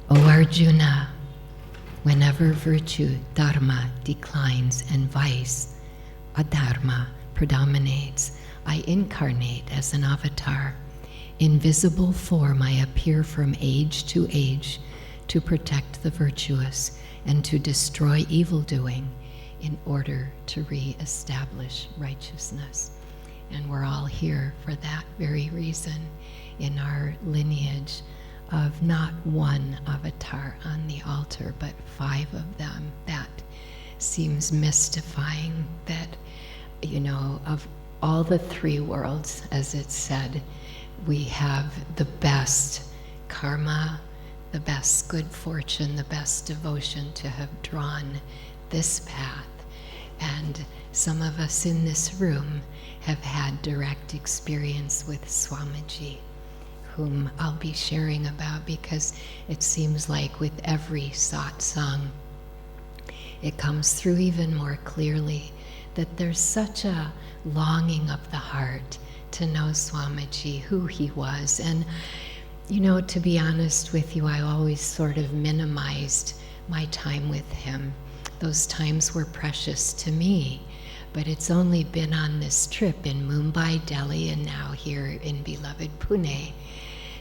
O Arjuna, whenever virtue, dharma, declines and vice, adharma, predominates, I incarnate as an avatar. In visible form I appear from age to age to protect the virtuous and to destroy evildoing in order to re-establish righteousness. And we're all here for that very reason in our lineage of not one avatar on the altar, but 5 of them. That seems mystifying that, of all the 3 worlds, as it's said, we have the best karma, the best good fortune, the best devotion to have drawn this path. And some of us in this room have had direct experience with Swamiji, whom I'll be sharing about, because it seems like with every satsang, it comes through even more clearly that there's such a longing of the heart to know Swamiji, who he was. And, to be honest with you, I always sort of minimized my time with him. Those times were precious to me, but it's only been on this trip in Mumbai, Delhi, and now here in beloved Pune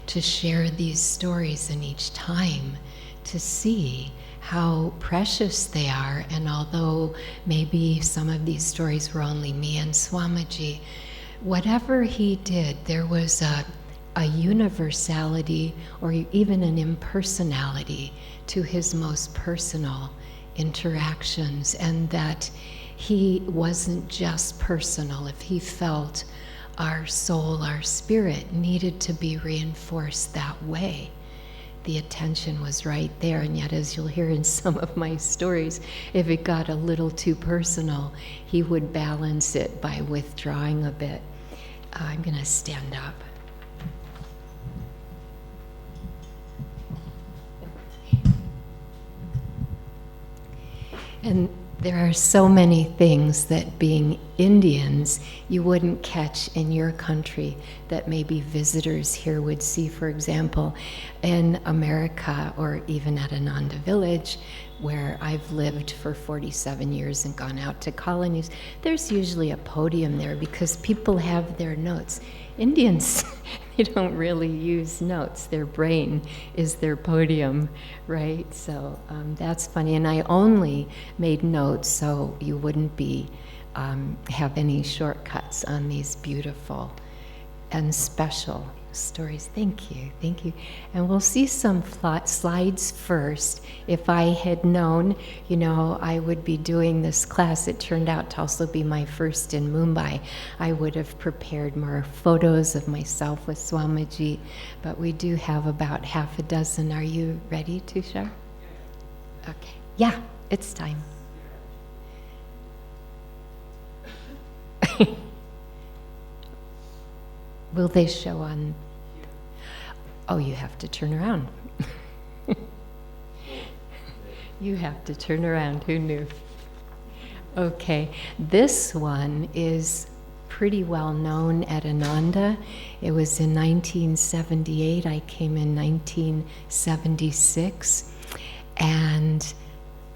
to share these stories, and each time to see how precious they are. And although maybe some of these stories were only me and Swamiji, whatever he did, there was a universality or even an impersonality to his most personal interactions, and that he wasn't just personal. If he felt our soul, our spirit needed to be reinforced that way, the attention was right there. And yet, as you'll hear in some of my stories, if it got a little too personal, he would balance it by withdrawing a bit. I'm going to stand up. And there are so many things that, being Indians, you wouldn't catch in your country that maybe visitors here would see. For example, in America, or even at Ananda Village, where I've lived for 47 years and gone out to colonies, there's usually a podium there because people have their notes. Indians, they don't really use notes. Their brain is their podium, right? So that's funny. And I only made notes so you wouldn't be have any shortcuts on these beautiful and special stories. Thank you, thank you. And we'll see some slides first. If I had known, I would be doing this class, it turned out to also be my first in Mumbai, I would have prepared more photos of myself with Swamiji, but we do have about half a dozen. Are you ready, Tushar? Okay, yeah, it's time. Will they show on? Oh, you have to turn around. You have to turn around. Who knew? Okay, this one is pretty well known at Ananda. It was in 1978. I came in 1976. And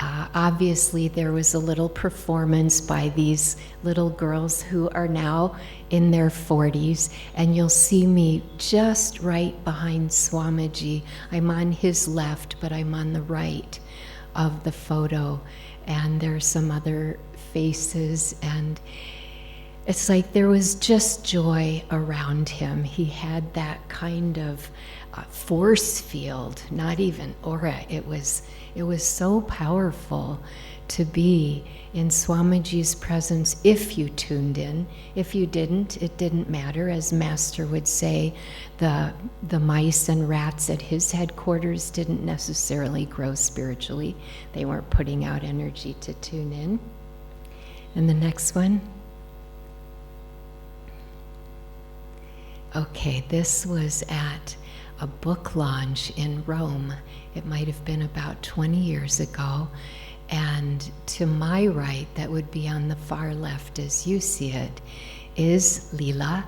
obviously there was a little performance by these little girls who are now in their 40s, and you'll see me just right behind Swamiji. I'm on his left, but I'm on the right of the photo, and there's some other faces, and it's like there was just joy around him. He had that kind of force field, not even aura. It was so powerful to be in Swamiji's presence if you tuned in. If you didn't, it didn't matter. As Master would say, the mice and rats at his headquarters didn't necessarily grow spiritually. They weren't putting out energy to tune in. And the next one. Okay, this was at a book launch in Rome. It might have been about 20 years ago. And to my right, that would be on the far left as you see it, is Lila,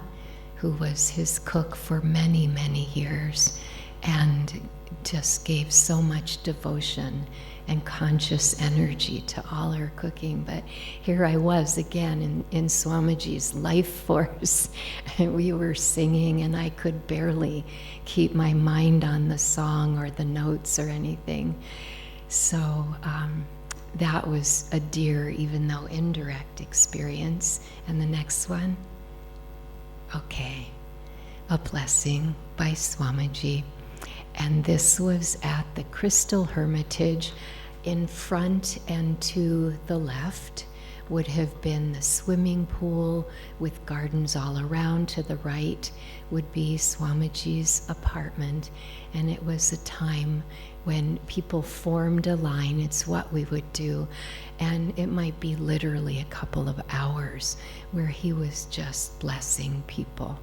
who was his cook for many, many years. and just gave so much devotion and conscious energy to all her cooking. But here I was again in Swamiji's life force. And we were singing, and I could barely keep my mind on the song or the notes or anything. So that was a dear, even though indirect, experience. And the next one? Okay. A Blessing by Swamiji. And this was at the Crystal Hermitage. In front and to the left would have been the swimming pool with gardens all around. To the right would be Swamiji's apartment. And it was a time when people formed a line. It's what we would do. And it might be literally a couple of hours where he was just blessing people.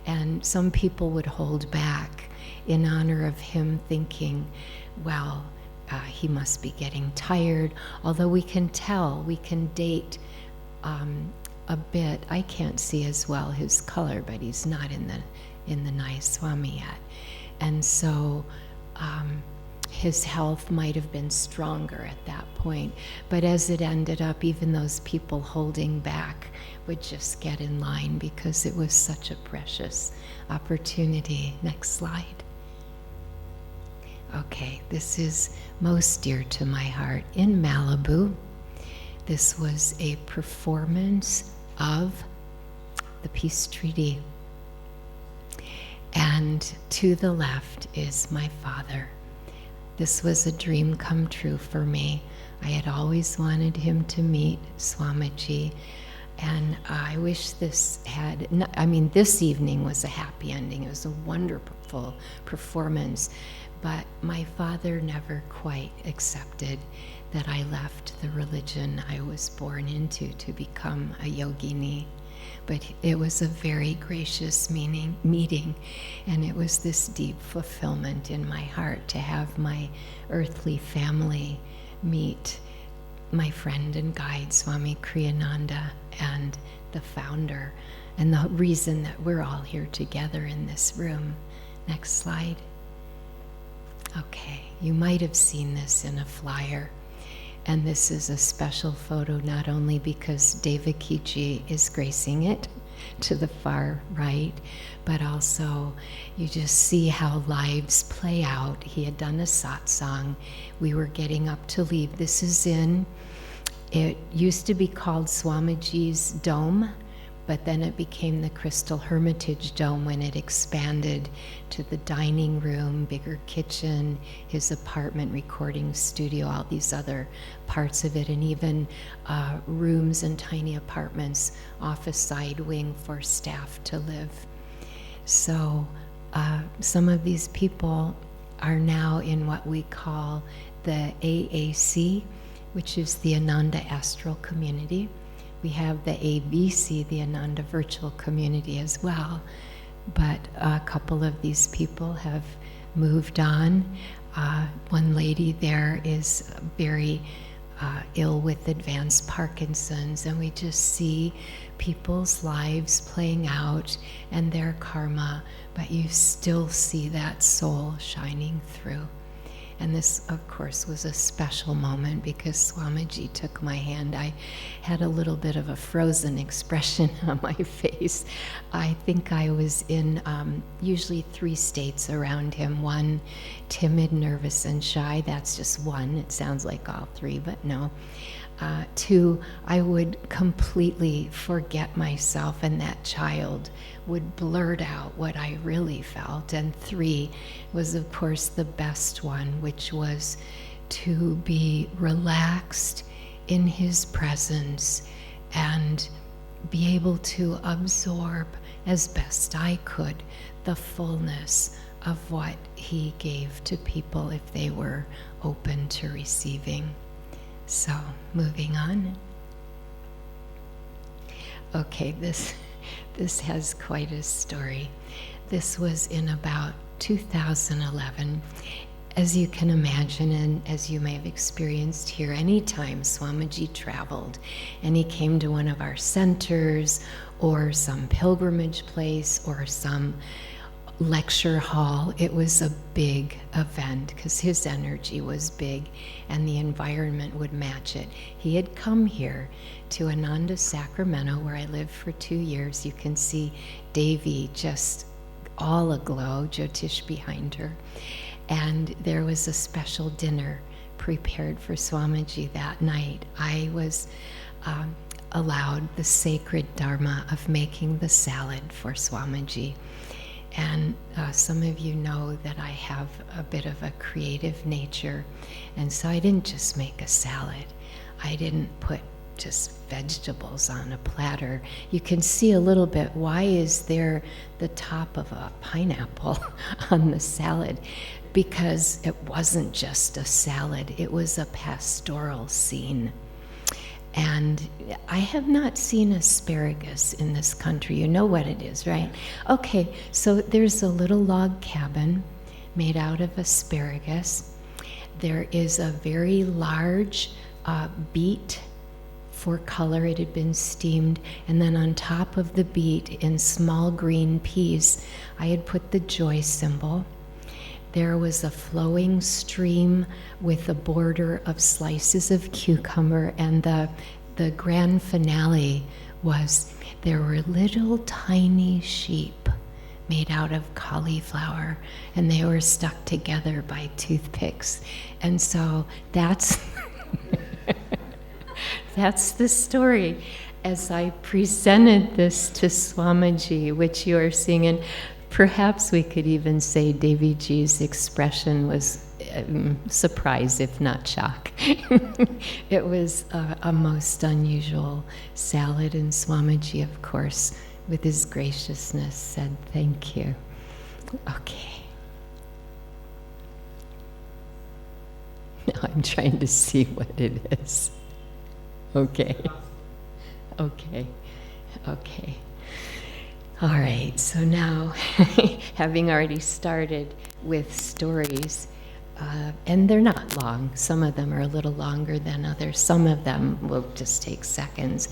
And some people would hold back in honor of him, thinking, well, he must be getting tired. Although we can tell, we can date a bit. I can't see as well his color, but he's not in the nice Swami yet. And so his health might have been stronger at that point. But as it ended up, even those people holding back would just get in line because it was such a precious opportunity. Next slide. Okay, this is most dear to my heart. In Malibu, this was a performance of the Peace Treaty. And to the left is my father. This was a dream come true for me. I had always wanted him to meet Swamiji. And I wish this had, this evening was a happy ending. It was a wonderful performance. But my father never quite accepted that I left the religion I was born into to become a yogini. But it was a very gracious meeting, and it was this deep fulfillment in my heart to have my earthly family meet my friend and guide, Swami Kriyananda, and the founder, and the reason that we're all here together in this room. Next slide. Okay, you might have seen this in a flyer. And this is a special photo, not only because Devakiji is gracing it to the far right, but also you just see how lives play out. He had done a satsang. We were getting up to leave. This is it used to be called Swamiji's Dome, but then it became the Crystal Hermitage Dome when it expanded to the dining room, bigger kitchen, his apartment, recording studio, all these other parts of it, and even rooms and tiny apartments off a side wing for staff to live. So some of these people are now in what we call the AAC, which is the Ananda Astral Community. We have the ABC, the Ananda Virtual Community as well. But a couple of these people have moved on. One lady there is very ill with advanced Parkinson's, and we just see people's lives playing out and their karma, but you still see that soul shining through. And this, of course, was a special moment because Swamiji took my hand. I had a little bit of a frozen expression on my face. I think I was in usually 3 states around him. 1, timid, nervous, and shy. That's just 1. It sounds like all 3, but no. 2, I would completely forget myself, and that child would blurt out what I really felt. And 3 was, of course, the best one, which was to be relaxed in his presence and be able to absorb as best I could the fullness of what he gave to people if they were open to receiving. So, moving on. Okay, this has quite a story. This was in about 2011. As you can imagine, and as you may have experienced here, anytime Swamiji traveled and he came to one of our centers or some pilgrimage place or some lecture hall. It was a big event because his energy was big and the environment would match it. He had come here to Ananda, Sacramento, where I lived for 2 years. You can see Devi just all aglow, Jyotish behind her. And there was a special dinner prepared for Swamiji that night. I was allowed the sacred dharma of making the salad for Swamiji. And some of you know that I have a bit of a creative nature. And so I didn't just make a salad. I didn't put just vegetables on a platter. You can see a little bit, why is there the top of a pineapple on the salad? Because it wasn't just a salad, it was a pastoral scene. And I have not seen asparagus in this country. You know what it is, right? Okay, so there's a little log cabin made out of asparagus. There is a very large beet for color. It had been steamed. And then on top of the beet, in small green peas, I had put the joy symbol. There was a flowing stream with a border of slices of cucumber, and the grand finale was there were little tiny sheep made out of cauliflower, and they were stuck together by toothpicks. And so that's that's the story as I presented this to Swamiji, which you are seeing. And perhaps we could even say Devi Ji's expression was surprise, if not shock. It was a most unusual salad, and Swamiji, of course, with his graciousness, said thank you. Okay. Now I'm trying to see what it is. Okay. Okay. Okay. All right, so now, having already started with stories, and they're not long. Some of them are a little longer than others. Some of them will just take seconds.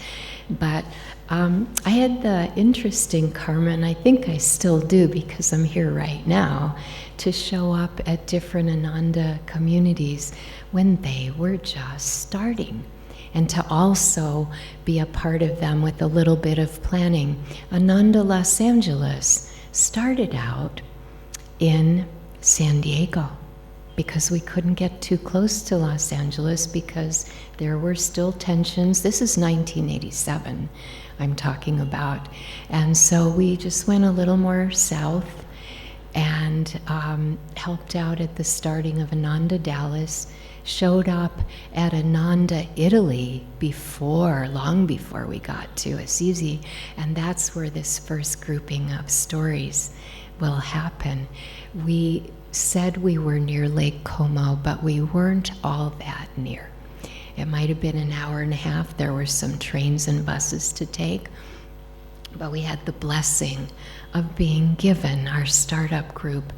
But I had the interesting karma, and I think I still do because I'm here right now, to show up at different Ananda communities when they were just starting, and to also be a part of them with a little bit of planning. Ananda Los Angeles started out in San Diego because we couldn't get too close to Los Angeles because there were still tensions. This is 1987 I'm talking about. And so we just went a little more south and helped out at the starting of Ananda Dallas, showed up at Ananda Italy long before we got to Assisi, and that's where this first grouping of stories will happen. We said we were near Lake Como, but we weren't all that near. It might have been an hour and a half. There were some trains and buses to take, but we had the blessing of being given, our startup group,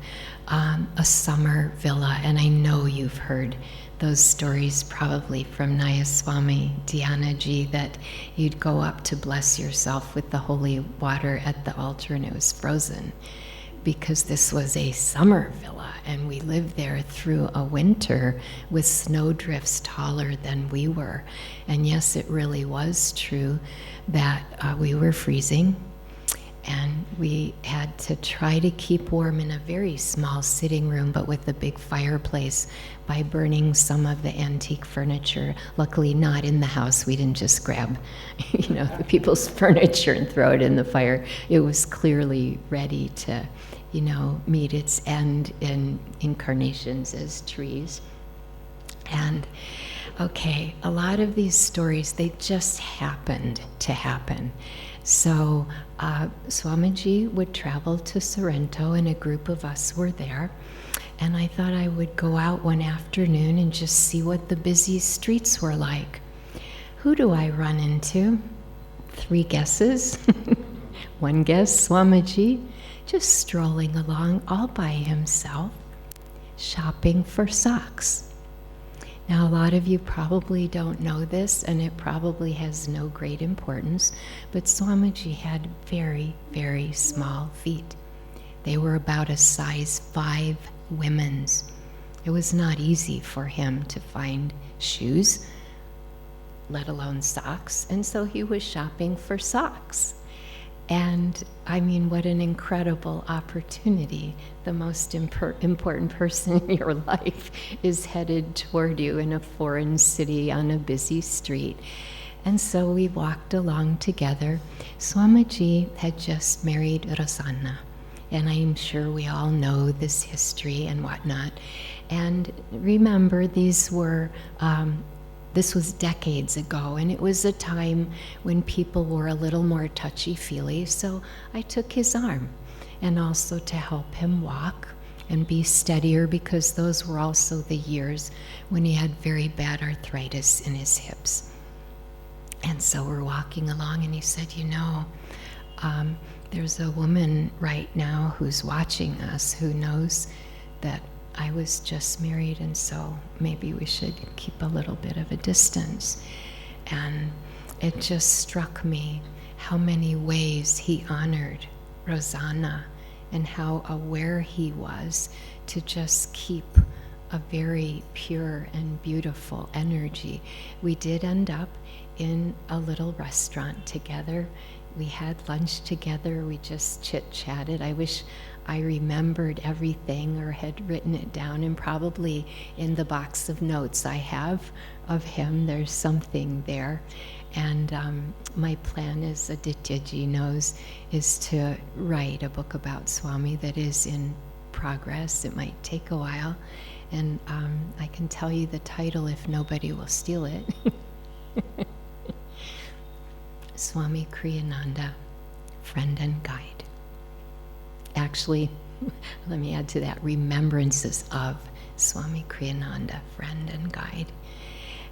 a summer villa. And I know you've heard those stories probably from Nayaswami Dhyanaji, that you'd go up to bless yourself with the holy water at the altar and it was frozen, because this was a summer villa and we lived there through a winter with snowdrifts taller than we were. And yes, it really was true that we were freezing, and we had to try to keep warm in a very small sitting room, but with a big fireplace, by burning some of the antique furniture. Luckily not in the house. We didn't just grab, the people's furniture and throw it in the fire. It was clearly ready to, meet its end in incarnations as trees. And okay, a lot of these stories, they just happened to happen. So Swamiji would travel to Sorrento, and a group of us were there. And I thought I would go out one afternoon and just see what the busy streets were like. Who do I run into? 3 guesses. One guess, Swamiji, just strolling along all by himself, shopping for socks. Now, a lot of you probably don't know this, and it probably has no great importance, but Swamiji had very, very small feet. They were about a size 5 women's. It was not easy for him to find shoes, let alone socks, and so he was shopping for socks. And I mean, what an incredible opportunity. The most important person in your life is headed toward you in a foreign city on a busy street. And so we walked along together. Swamiji had just married Rosanna, and I'm sure we all know this history and whatnot. And remember, this was decades ago, and it was a time when people were a little more touchy-feely, so I took his arm, and also to help him walk and be steadier, because those were also the years when he had very bad arthritis in his hips. And so we're walking along, and he said, there's a woman right now who's watching us who knows that I was just married, and so maybe we should keep a little bit of a distance. And it just struck me how many ways he honored Rosanna and how aware he was to just keep a very pure and beautiful energy. We did end up in a little restaurant together. We had lunch together. We just chit-chatted. I wish I remembered everything or had written it down, and probably in the box of notes I have of him, there's something there. And my plan, as Adityaji knows, is to write a book about Swami that is in progress. It might take a while, and I can tell you the title if nobody will steal it. Swami Kriyananda, Friend and Guide. Actually, let me add to that, remembrances of Swami Kriyananda, Friend and Guide.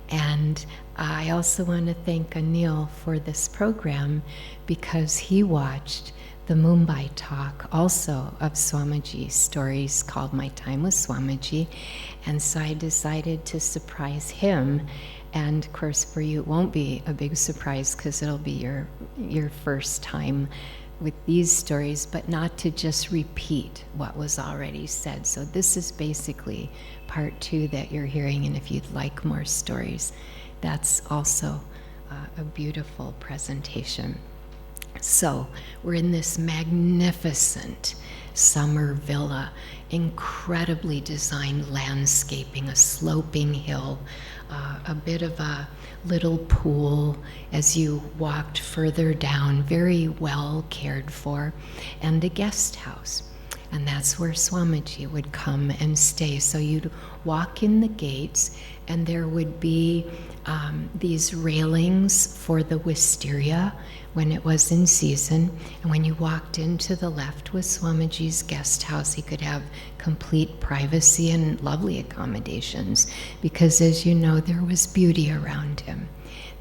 And I also want to thank Anil for this program, because he watched the Mumbai talk also of Swamiji's stories called My Time with Swamiji, and so I decided to surprise him. And of course, for you, it won't be a big surprise because it'll be your first time with these stories, but not to just repeat what was already said. So this is basically part 2 that you're hearing, and if you'd like more stories, that's also a beautiful presentation. So we're in this magnificent summer villa, incredibly designed landscaping, a sloping hill, a bit of a little pool as you walked further down, very well cared for, and a guest house. And that's where Swamiji would come and stay. So you'd walk in the gates, and there would be these railings for the wisteria when it was in season. And when you walked into the left was Swamiji's guest house. He could have complete privacy and lovely accommodations, because as you know, there was beauty around him.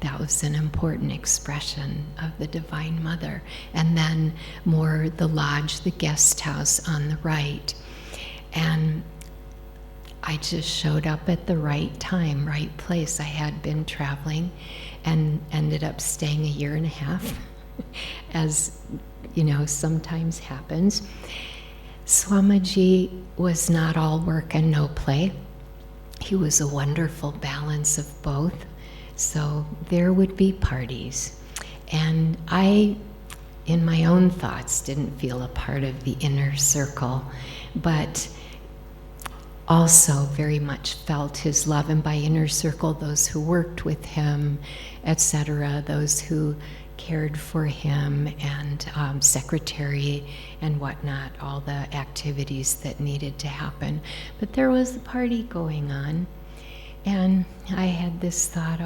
That was an important expression of the Divine Mother. And then more the lodge, the guest house on the right. And I just showed up at the right time, right place. I had been traveling and ended up staying 1.5 years, as you know, sometimes happens. Swamiji was not all work and no play. He was a wonderful balance of both. So there would be parties. And I, in my own thoughts, didn't feel a part of the inner circle, but also very much felt his love. And by inner circle, those who worked with him, etc., those who cared for him, and secretary and whatnot, all the activities that needed to happen. But there was a party going on. And I had this thought,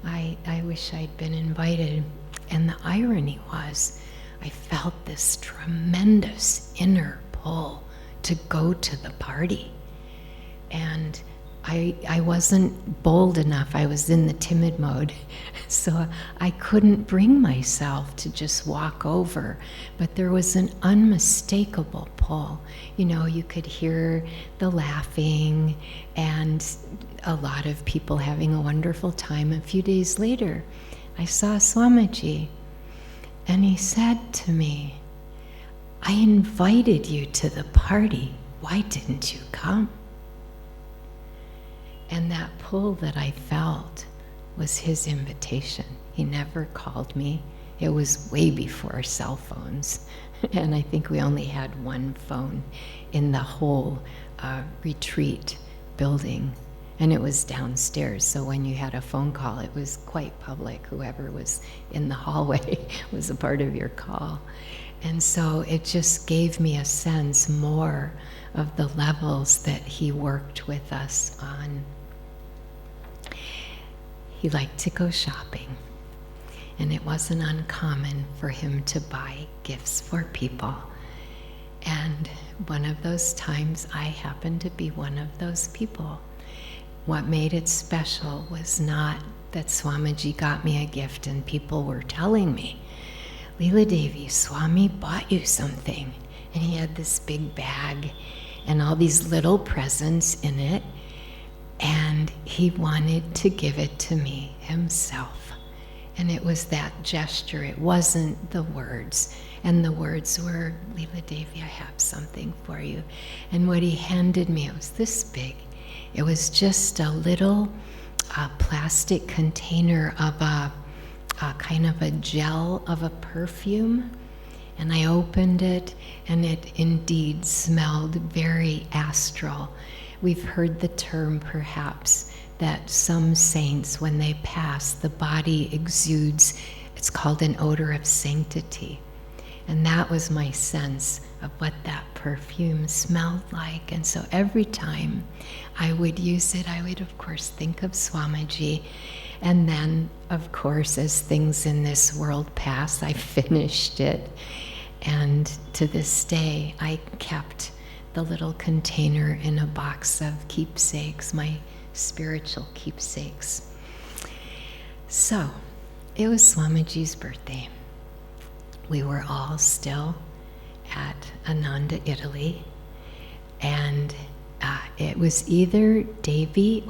I wish I'd been invited. And the irony was, I felt this tremendous inner pull to go to the party. And I wasn't bold enough. I was in the timid mode. So I couldn't bring myself to just walk over. But there was an unmistakable pull. You know, you could hear the laughing and a lot of people having a wonderful time. A few days later, I saw Swamiji, and he said to me, I invited you to the party. Why didn't you come? And that pull that I felt was his invitation. He never called me. It was way before cell phones. And I think we only had one phone in the whole retreat building. And it was downstairs, so when you had a phone call, it was quite public. Whoever was in the hallway was a part of your call. And so it just gave me a sense more of the levels that he worked with us on. He liked to go shopping, and it wasn't uncommon for him to buy gifts for people. And one of those times, I happened to be one of those people. What made it special was not that Swamiji got me a gift and people were telling me, Liladevi, Swami bought you something. And he had this big bag and all these little presents in it. And he wanted to give it to me himself. And it was that gesture. It wasn't the words. And the words were, Liladevi, I have something for you. And what he handed me, it was this big. It was just a little plastic container of a kind of a gel of a perfume. And I opened it, and it indeed smelled very astral. We've heard the term, perhaps, that some saints, when they pass, the body exudes, it's called an odor of sanctity. And that was my sense of what that perfume smelled like. And so every time I would use it, I would, of course, think of Swamiji. And then, of course, as things in this world pass, I finished it. And to this day, I kept the little container in a box of keepsakes, my spiritual keepsakes. So, it was Swamiji's birthday. We were all still at Ananda, Italy, and it was either Devi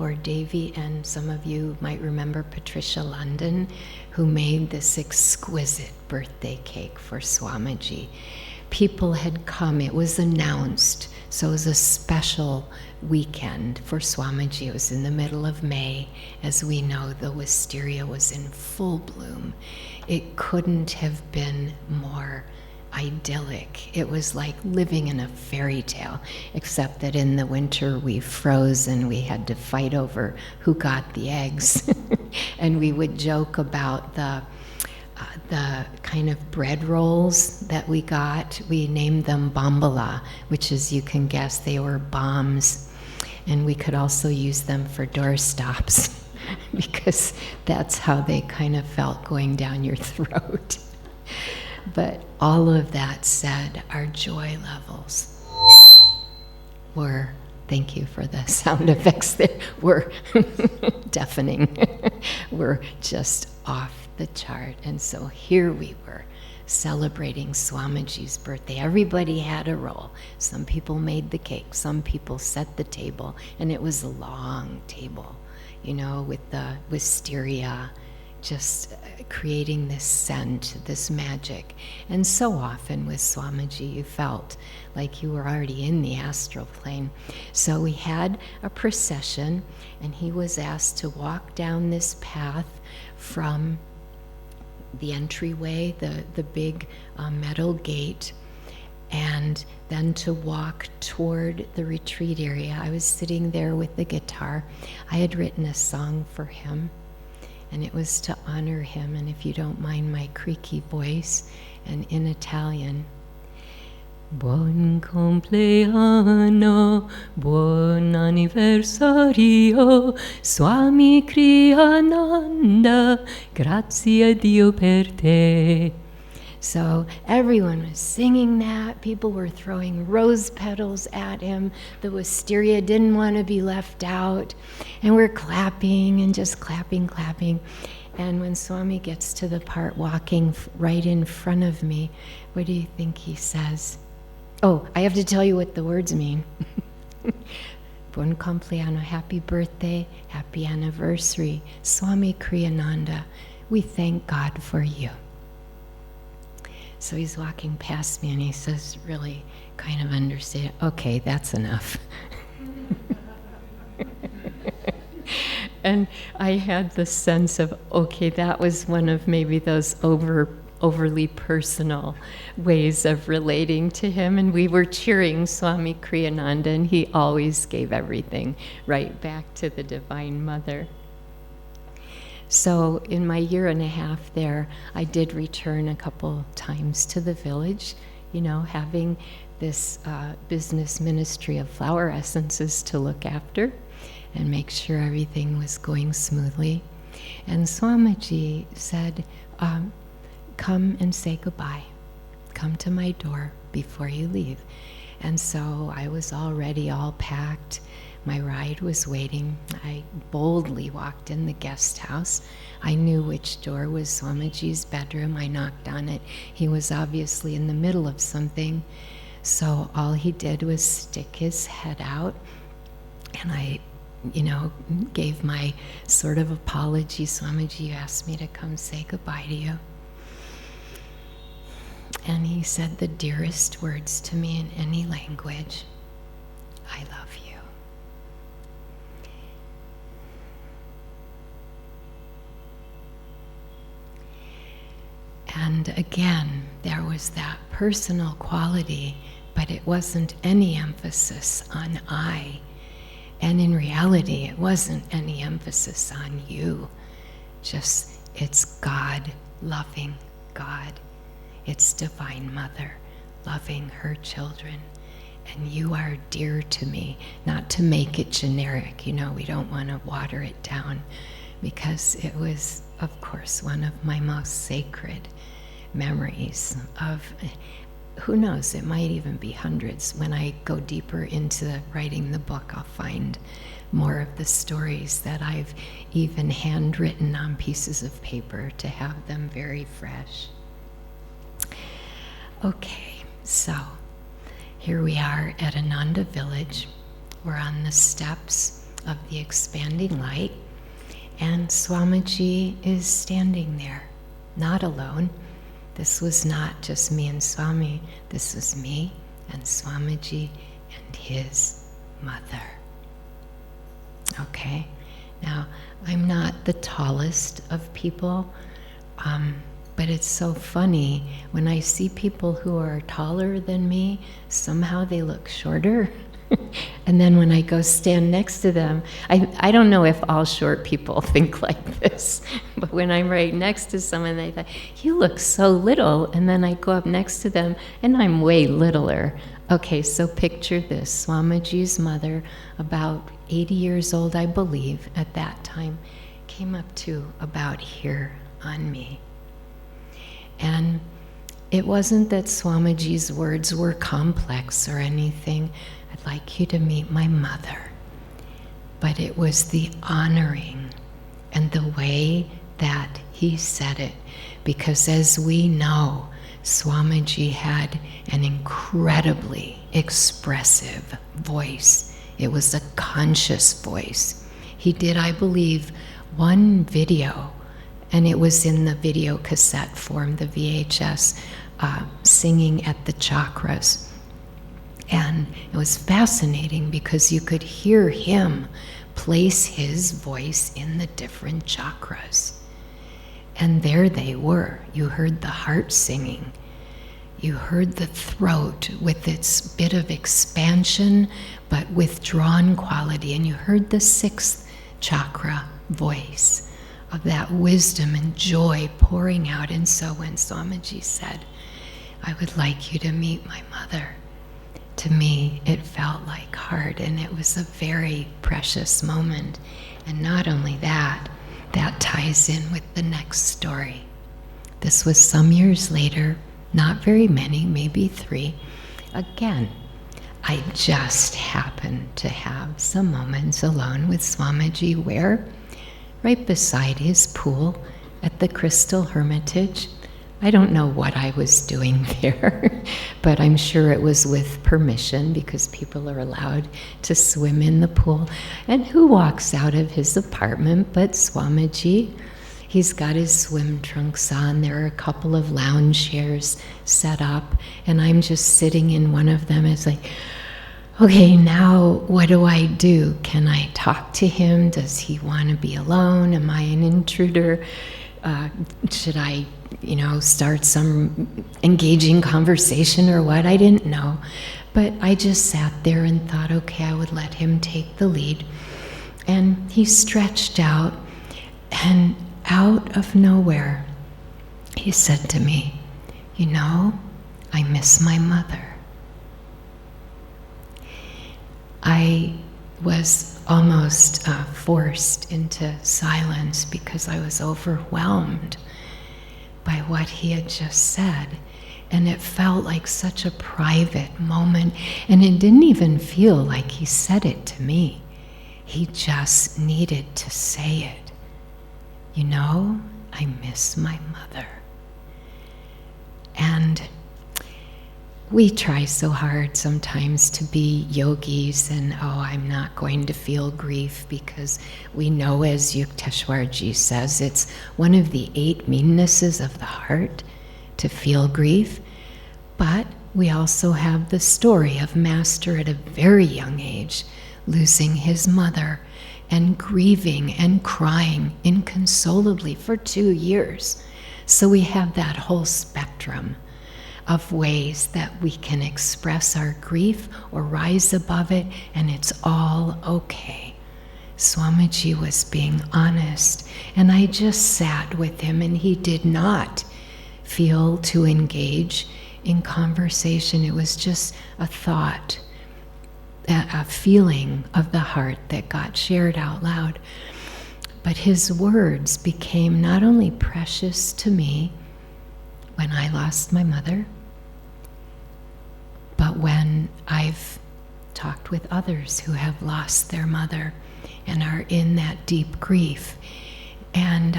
and some of you might remember Patricia London, who made this exquisite birthday cake for Swamiji. People had come, it was announced, so it was a special weekend for Swamiji. It was in the middle of May. As we know, the wisteria was in full bloom. It couldn't have been more idyllic. It was like living in a fairy tale, except that in the winter we froze and we had to fight over who got the eggs. And we would joke about the kind of bread rolls that we got. We named them bambala, which is, you can guess, they were bombs. And we could also use them for doorstops because that's how they kind of felt going down your throat. But all of that said, our joy levels were, thank you for the sound effects there, were deafening, were just off the chart. And so here we were, celebrating Swamiji's birthday. Everybody had a role. Some people made the cake, some people set the table, and it was a long table, you know, with the wisteria, just creating this scent, this magic. And so often with Swamiji, you felt like you were already in the astral plane. So we had a procession, and he was asked to walk down this path from the entryway, the big metal gate, and then to walk toward the retreat area. I was sitting there with the guitar. I had written a song for him, and it was to honor him. And if you don't mind my creaky voice, and in Italian, Buon compleanno, buon anniversario, Swami Kriyananda, grazie a Dio per te. So everyone was singing that. People were throwing rose petals at him. The wisteria didn't want to be left out. And we're clapping and just clapping. And when Swami gets to the part walking right in front of me, what do you think he says? Oh, I have to tell you what the words mean. Buon compleanno, happy birthday, happy anniversary, Swami Kriyananda. We thank God for you. So he's walking past me and he says, really kind of understated, okay, that's enough. And I had the sense of, okay, that was one of maybe those overly personal ways of relating to him. And we were cheering Swami Kriyananda, and he always gave everything right back to the Divine Mother. So in my year and a half there, I did return a couple times to the village, having this business ministry of flower essences to look after and make sure everything was going smoothly. And Swamiji said, come and say goodbye. Come to my door before you leave. And so I was already all packed. My ride was waiting. I boldly walked in the guest house. I knew which door was Swamiji's bedroom. I knocked on it. He was obviously in the middle of something. So all he did was stick his head out. And I gave my sort of apology. Swamiji, you asked me to come say goodbye to you. And he said the dearest words to me in any language, I love you. And again, there was that personal quality, but it wasn't any emphasis on I. And in reality, it wasn't any emphasis on you. Just, it's God loving God. It's Divine Mother loving her children. And you are dear to me, not to make it generic. We don't want to water it down, because it was, of course, one of my most sacred memories of, who knows, it might even be hundreds. When I go deeper into writing the book, I'll find more of the stories that I've even handwritten on pieces of paper to have them very fresh. Okay, so here we are at Ananda Village. We're on the steps of the expanding light, and Swamiji is standing there, not alone. This was not just me and Swami, this was me and Swamiji and his mother. Okay, now I'm not the tallest of people, but it's so funny when I see people who are taller than me, somehow they look shorter. And then when I go stand next to them, I don't know if all short people think like this, but when I'm right next to someone, they think, you look so little, and then I go up next to them, and I'm way littler. Okay, so picture this. Swamiji's mother, about 80 years old, I believe, at that time, came up to about here on me. And it wasn't that Swamiji's words were complex or anything. I'd like you to meet my mother. But it was the honoring and the way that he said it. Because as we know, Swamiji had an incredibly expressive voice. It was a conscious voice. He did, I believe, one video, and it was in the video cassette form, the VHS, singing at the chakras. And it was fascinating because you could hear him place his voice in the different chakras. And there they were. You heard the heart singing. You heard the throat with its bit of expansion, but withdrawn quality. And you heard the sixth chakra voice of that wisdom and joy pouring out. And so when Swamiji said, I would like you to meet my mother, to me, it felt like heart, and it was a very precious moment. And not only that, that ties in with the next story. This was some years later, not very many, maybe 3. Again, I just happened to have some moments alone with Swamiji where, right beside his pool at the Crystal Hermitage, I don't know what I was doing there, but I'm sure it was with permission because people are allowed to swim in the pool. And who walks out of his apartment but Swamiji? He's got his swim trunks on. There are a couple of lounge chairs set up, and I'm just sitting in one of them. It's like, okay, now what do I do? Can I talk to him? Does he want to be alone? Am I an intruder? Should I, start some engaging conversation or what? I didn't know. But I just sat there and thought, okay, I would let him take the lead. And he stretched out, and out of nowhere, he said to me, I miss my mother. I was almost forced into silence because I was overwhelmed by what he had just said. And it felt like such a private moment. And it didn't even feel like he said it to me. He just needed to say it. I miss my mother. And we try so hard sometimes to be yogis and, I'm not going to feel grief, because we know, as Yukteswarji says, it's one of the 8 meannesses of the heart to feel grief. But we also have the story of Master at a very young age losing his mother and grieving and crying inconsolably for 2 years. So we have that whole spectrum of ways that we can express our grief or rise above it, and it's all okay. Swamiji was being honest, and I just sat with him, and he did not feel to engage in conversation. It was just a thought, a feeling of the heart that got shared out loud. But his words became not only precious to me when I lost my mother, but when I've talked with others who have lost their mother and are in that deep grief. And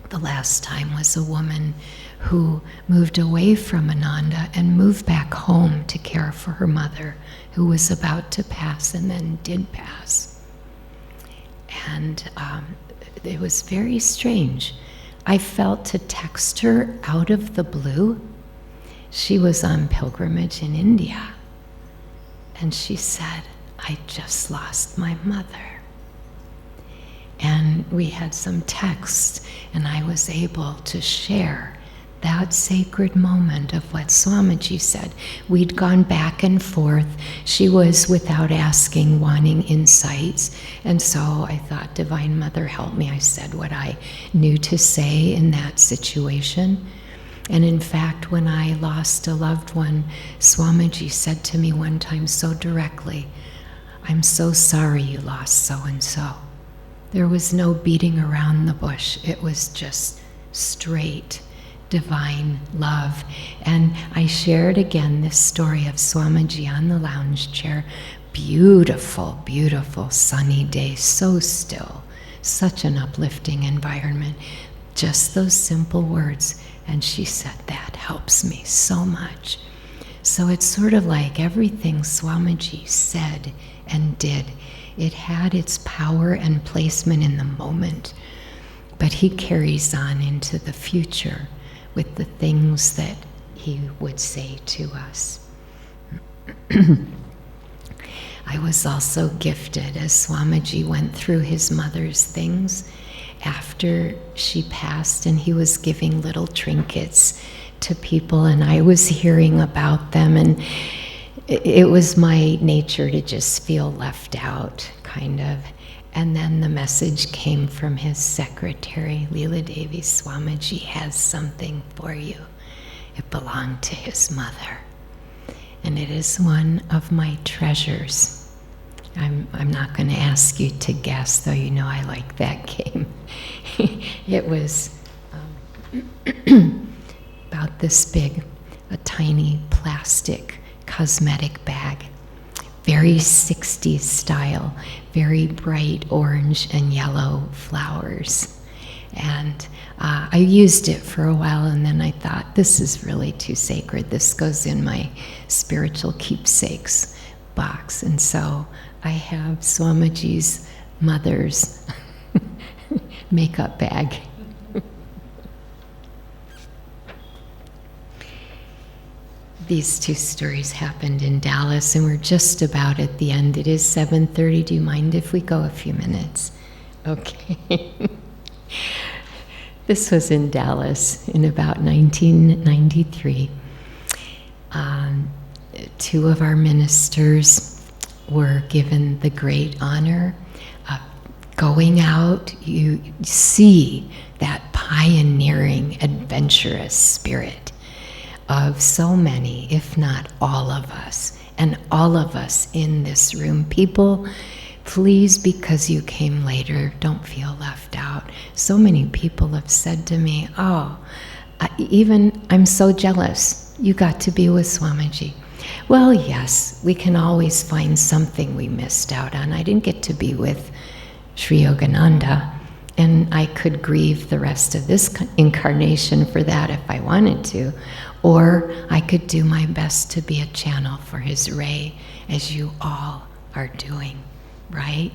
the last time was a woman who moved away from Ananda and moved back home to care for her mother, who was about to pass and then did pass. And it was very strange. I felt to text her out of the blue. She was on pilgrimage in India. And she said, I just lost my mother. And we had some texts, and I was able to share that sacred moment of what Swamiji said. We'd gone back and forth. She was, without asking, wanting insights. And so I thought, Divine Mother, help me. I said what I knew to say in that situation. And in fact, when I lost a loved one, Swamiji said to me one time so directly, I'm so sorry you lost so-and-so. There was no beating around the bush. It was just straight divine love. And I shared again this story of Swamiji on the lounge chair. Beautiful, beautiful sunny day, so still, such an uplifting environment. Just those simple words. And she said, that helps me so much. So it's sort of like everything Swamiji said and did, it had its power and placement in the moment, but he carries on into the future with the things that he would say to us. I was also gifted as Swamiji went through his mother's things after she passed, and he was giving little trinkets to people, and I was hearing about them, and it was my nature to just feel left out, kind of. And then the message came from his secretary, Liladevi, Swamiji has something for you. It belonged to his mother, and it is one of my treasures. I'm not going to ask you to guess, though you know I like that game. It was about this big, a tiny plastic cosmetic bag, very 60s style, very bright orange and yellow flowers. And I used it for a while, and then I thought, this is really too sacred. This goes in my spiritual keepsakes box. And so I have Swamiji's mother's makeup bag These two stories happened in Dallas, and we're just about at the end. It is 7:30. Do you mind if we go a few minutes? Okay. This was in Dallas in about 1993. Two of our ministers were given the great honor of going out. You see that pioneering, adventurous spirit of so many, if not all of us, and all of us in this room. People, please, because you came later, don't feel left out. So many people have said to me, oh, I'm so jealous you got to be with Swamiji. Well, yes, we can always find something we missed out on. I didn't get to be with Sri Yogananda, and I could grieve the rest of this incarnation for that if I wanted to, or I could do my best to be a channel for his ray, as you all are doing, right?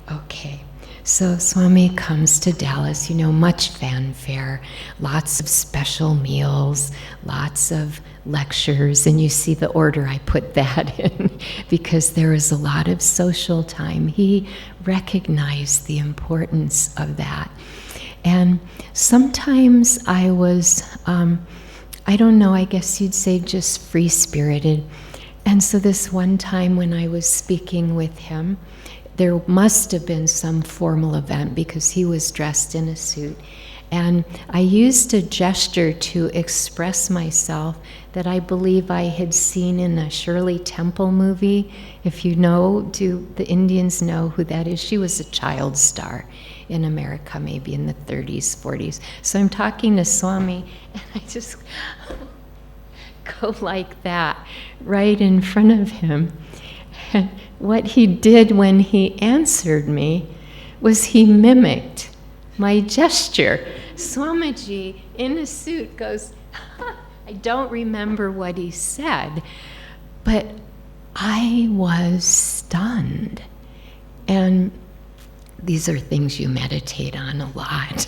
Okay. So Swami comes to Dallas, much fanfare, lots of special meals, lots of lectures, and you see the order I put that in because there was a lot of social time. He recognized the importance of that. And sometimes I was, I don't know, I guess you'd say just free-spirited. And so this one time when I was speaking with him, there must have been some formal event because he was dressed in a suit. And I used a gesture to express myself that I believe I had seen in a Shirley Temple movie. If you know, do the Indians know who that is? She was a child star in America, maybe in the 30s, 40s. So I'm talking to Swami, and I just go like that right in front of him. And what he did when he answered me was he mimicked my gesture. Swamiji, in a suit, goes, I don't remember what he said, but I was stunned. And these are things you meditate on a lot.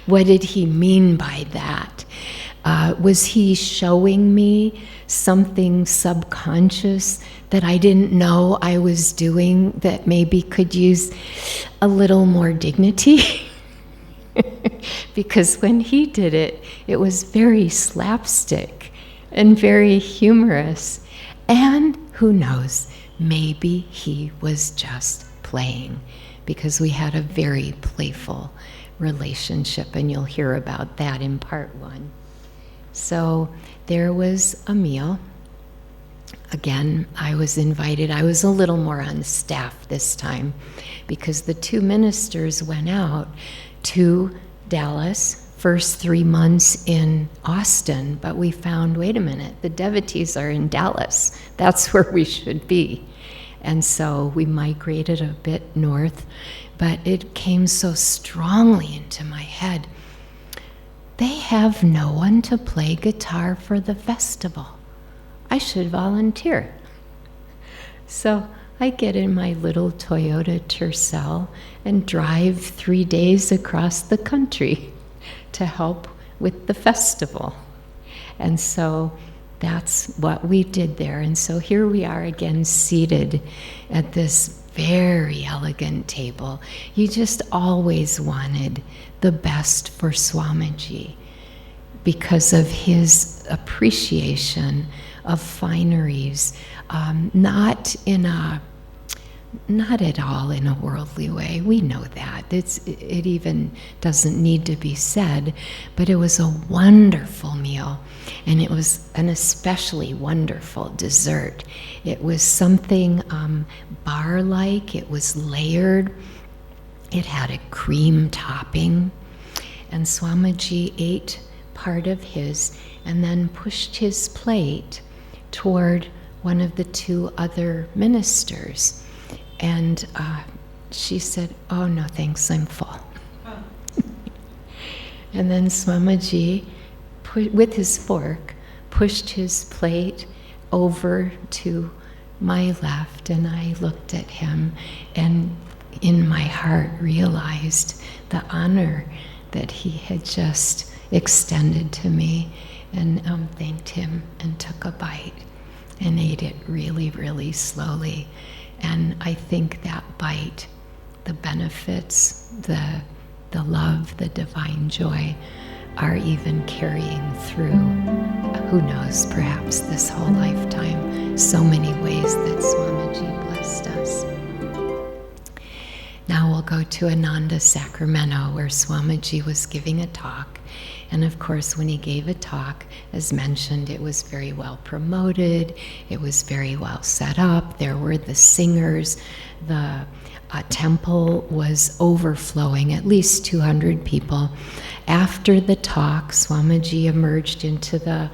What did he mean by that? Was he showing me something subconscious that I didn't know I was doing that maybe could use a little more dignity? Because when he did it, it was very slapstick and very humorous. And who knows, maybe he was just playing, because we had a very playful relationship, and you'll hear about that in part one. So there was a meal. Again, I was invited. I was a little more on staff this time because the two ministers went out to Dallas, first 3 months in Austin, but we found, wait a minute, the devotees are in Dallas. That's where we should be. And so we migrated a bit north, but it came so strongly into my head. They have no one to play guitar for the festival. I should volunteer. So I get in my little Toyota Tercel and drive 3 days across the country to help with the festival. And so that's what we did there. And so here we are again seated at this very elegant table. You just always wanted the best for Swamiji because of his appreciation of fineries, not at all in a worldly way. We know that. It even doesn't need to be said, but it was a wonderful meal, and it was an especially wonderful dessert. It was something bar-like. It was layered. It had a cream topping, and Swamiji ate part of his and then pushed his plate toward one of the two other ministers. And she said, oh, no, thanks, I'm full. And then Swamiji, with his fork, pushed his plate over to my left, and I looked at him and in my heart realized the honor that he had just extended to me. and thanked him and took a bite and ate it really, really slowly. And I think that bite, the benefits, the love, the divine joy are even carrying through, who knows, perhaps this whole lifetime, so many ways that Swamiji blessed us. Now we'll go to Ananda, Sacramento, where Swamiji was giving a talk. And of course, when he gave a talk, as mentioned, it was very well promoted, it was very well set up, there were the singers, the temple was overflowing, at least 200 people. After the talk, Swamiji emerged into the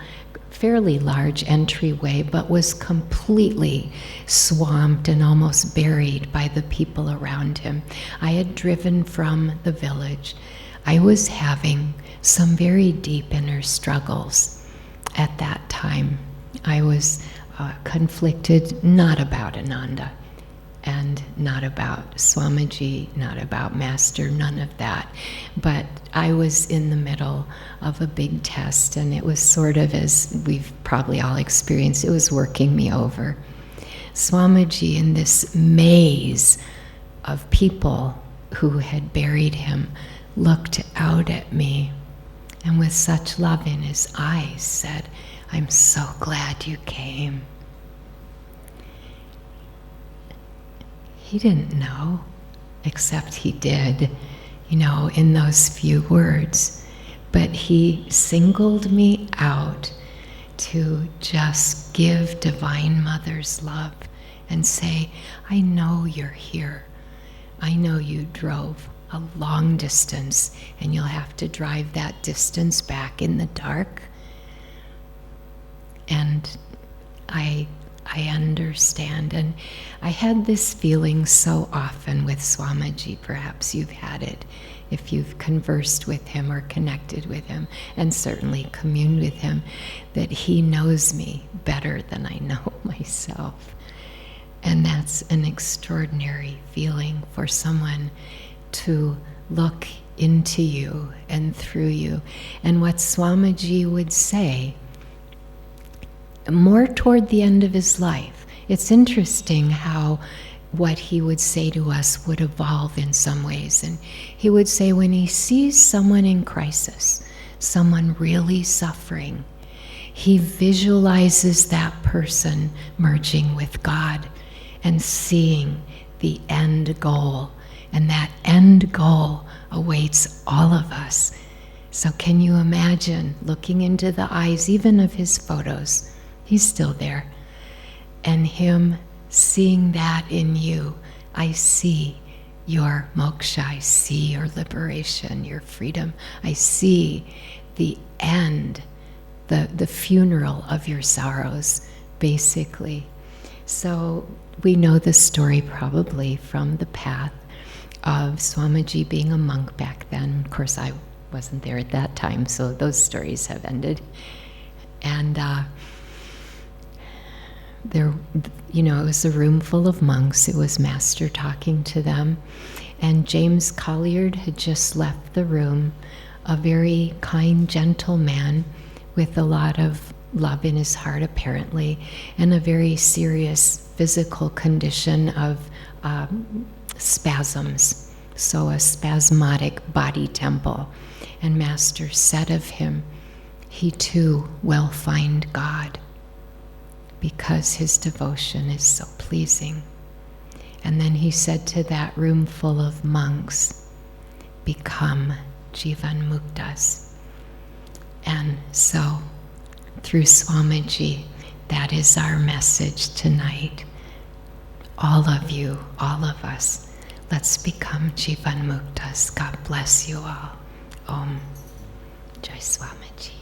fairly large entryway, but was completely swamped and almost buried by the people around him. I had driven from the village. I was having some very deep inner struggles at that time. I was conflicted, not about Ananda, and not about Swamiji, not about Master, none of that. But I was in the middle of a big test, and it was sort of, as we've probably all experienced, it was working me over. Swamiji, in this maze of people who had buried him, looked out at me, and with such love in his eyes said, "I'm so glad you came." He didn't know, except he did, in those few words. But he singled me out to just give Divine Mother's love and say, "I know you're here. I know you drove a long distance, and you'll have to drive that distance back in the dark. And I understand." And I had this feeling so often with Swamiji. Perhaps you've had it if you've conversed with him or connected with him, and certainly communed with him, that he knows me better than I know myself. And that's an extraordinary feeling for someone to look into you and through you. And what Swamiji would say, more toward the end of his life, it's interesting how what he would say to us would evolve in some ways. And he would say when he sees someone in crisis, someone really suffering, he visualizes that person merging with God and seeing the end goal. And that end goal awaits all of us. So can you imagine looking into the eyes even of his photos? He's still there. And him seeing that in you. I see your moksha. I see your liberation, your freedom. I see the end, the funeral of your sorrows, basically. So we know the story probably from the path of Swamiji being a monk back then. Of course, I wasn't there at that time, so those stories have ended. And there, it was a room full of monks. It was Master talking to them. And James Colliard had just left the room, a very kind, gentle man with a lot of love in his heart, apparently, and a very serious physical condition of spasms, so a spasmodic body temple. And Master said of him, he too will find God because his devotion is so pleasing. And then he said to that room full of monks, become Jivan Muktas. And so, through Swamiji, that is our message tonight. All of you, all of us, let's become Jivan Muktas. God bless you all. Om Jai Swamiji.